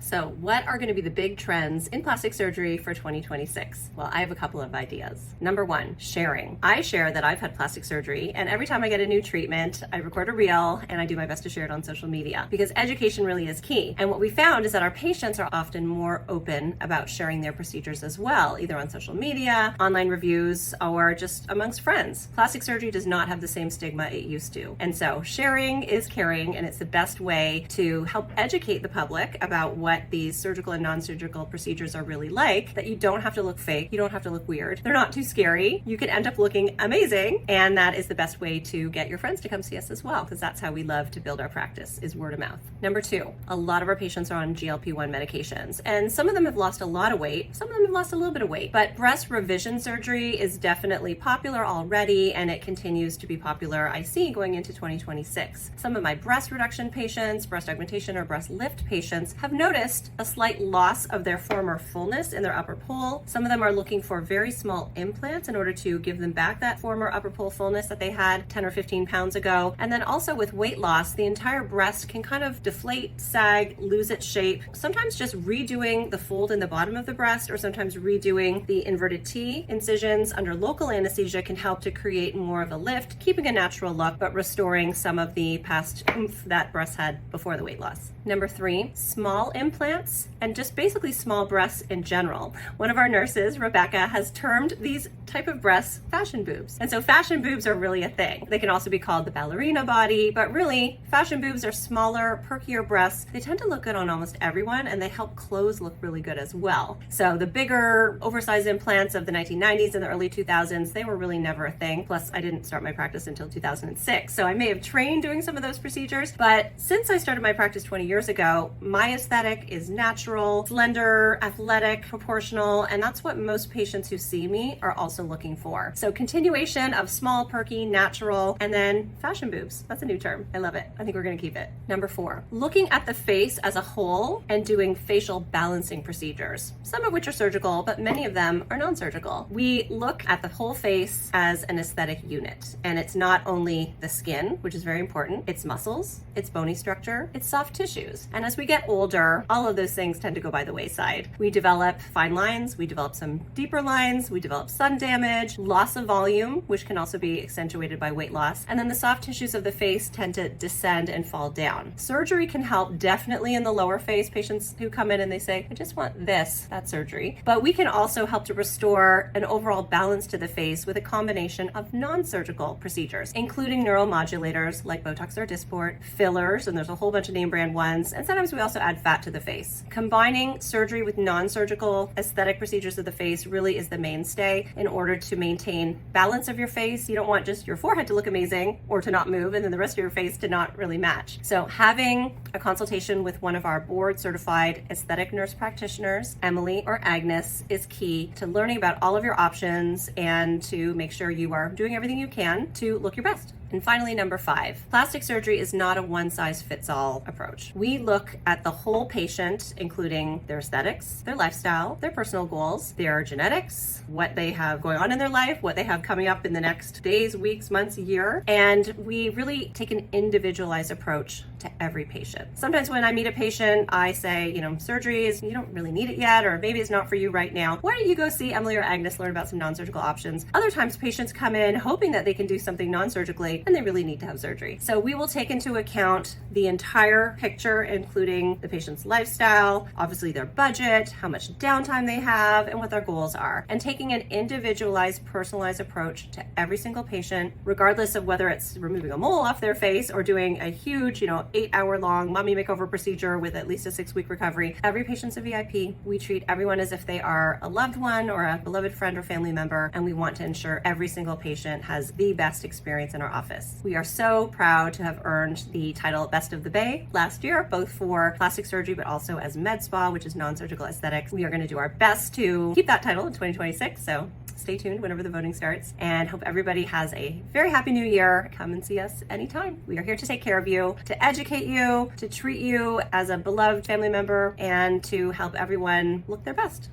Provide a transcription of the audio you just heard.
So what are going to be the big trends in plastic surgery for 2026? Well, I have a couple of ideas. Number one, sharing. I share that I've had plastic surgery, and every time I get a new treatment, I record a reel and I do my best to share it on social media because education really is key. And what we found is that our patients are often more open about sharing their procedures as well, either on social media, online reviews, or just amongst friends. Plastic surgery does not have the same stigma it used to. And so sharing is caring, and it's the best way to help educate the public about what these surgical and non-surgical procedures are really like, that you don't have to look fake, you don't have to look weird. They're not too scary. You can end up looking amazing, and that is the best way to get your friends to come see us as well, because that's how we love to build our practice, is word of mouth. Number two, a lot of our patients are on GLP-1 medications, and some of them have lost a lot of weight, some of them have lost a little bit of weight, but breast revision surgery is definitely popular already, and it continues to be popular, I see, going into 2026. Some of my breast reduction patients, breast augmentation or breast lift patients have noticed a slight loss of their former fullness in their upper pole. Some of them are looking for very small implants in order to give them back that former upper pole fullness that they had 10 or 15 pounds ago. And then also with weight loss, the entire breast can kind of deflate, sag, lose its shape. Sometimes just redoing the fold in the bottom of the breast, or sometimes redoing the inverted T incisions under local anesthesia can help to create more of a lift, keeping a natural look, but restoring some of the past oomph that breasts had before the weight loss. Number three, small implants and just basically small breasts in general. One of our nurses, Rebecca, has termed these type of breasts fashion boobs. And so fashion boobs are really a thing. They can also be called the ballerina body, but really fashion boobs are smaller, perkier breasts. They tend to look good on almost everyone, and they help clothes look really good as well. So the bigger oversized implants of the 1990s and the early 2000s, they were really never a thing. Plus I didn't start my practice until 2006. So I may have trained doing some of those procedures, but since I started my practice 20 years ago, my aesthetic is natural, slender, athletic, proportional, and that's what most patients who see me are also looking for. So continuation of small, perky, natural, and then fashion boobs. That's a new term. I love it. I think we're gonna keep it. Number four, looking at the face as a whole and doing facial balancing procedures, some of which are surgical, but many of them are non-surgical. We look at the whole face as an aesthetic unit, and it's not only the skin, which is very important, it's muscles, it's bony structure, it's soft tissues. And as we get older, all of those things tend to go by the wayside. We develop fine lines, we develop some deeper lines, we develop sun damage, loss of volume, which can also be accentuated by weight loss, and then the soft tissues of the face tend to descend and fall down. Surgery can help definitely in the lower face. Patients who come in and they say, I just want this, that's surgery. But we can also help to restore an overall balance to the face with a combination of non-surgical procedures, including neuromodulators like Botox or Dysport, fillers, and there's a whole bunch of name brand ones, and sometimes we also add fat to the face. Combining surgery with non-surgical aesthetic procedures of the face really is the mainstay in order to maintain balance of your face. You don't want just your forehead to look amazing or to not move and then the rest of your face to not really match. So having a consultation with one of our board certified aesthetic nurse practitioners, Emily or Agnes, is key to learning about all of your options and to make sure you are doing everything you can to look your best. And finally, number five, plastic surgery is not a one-size-fits-all approach. We look at the whole patient, including their aesthetics, their lifestyle, their personal goals, their genetics, what they have going on in their life, what they have coming up in the next days, weeks, months, year, and we really take an individualized approach to every patient. Sometimes when I meet a patient, I say, surgery is, you don't really need it yet, or maybe it's not for you right now. Why don't you go see Emily or Agnes, learn about some non-surgical options? Other times patients come in hoping that they can do something non-surgically, and they really need to have surgery. So we will take into account the entire picture, including the patient's lifestyle, obviously their budget, how much downtime they have, and what their goals are. And taking an individualized, personalized approach to every single patient, regardless of whether it's removing a mole off their face or doing a huge, 8-hour-long mommy makeover procedure with at least a 6-week recovery. Every patient's a VIP. We treat everyone as if they are a loved one or a beloved friend or family member, and we want to ensure every single patient has the best experience in our office. We are so proud to have earned the title Best of the Bay last year, both for plastic surgery, but also as med spa, which is non-surgical aesthetics. We are going to do our best to keep that title in 2026. So stay tuned whenever the voting starts, and hope everybody has a very happy new year. Come and see us anytime. We are here to take care of you, to educate you, to treat you as a beloved family member, and to help everyone look their best.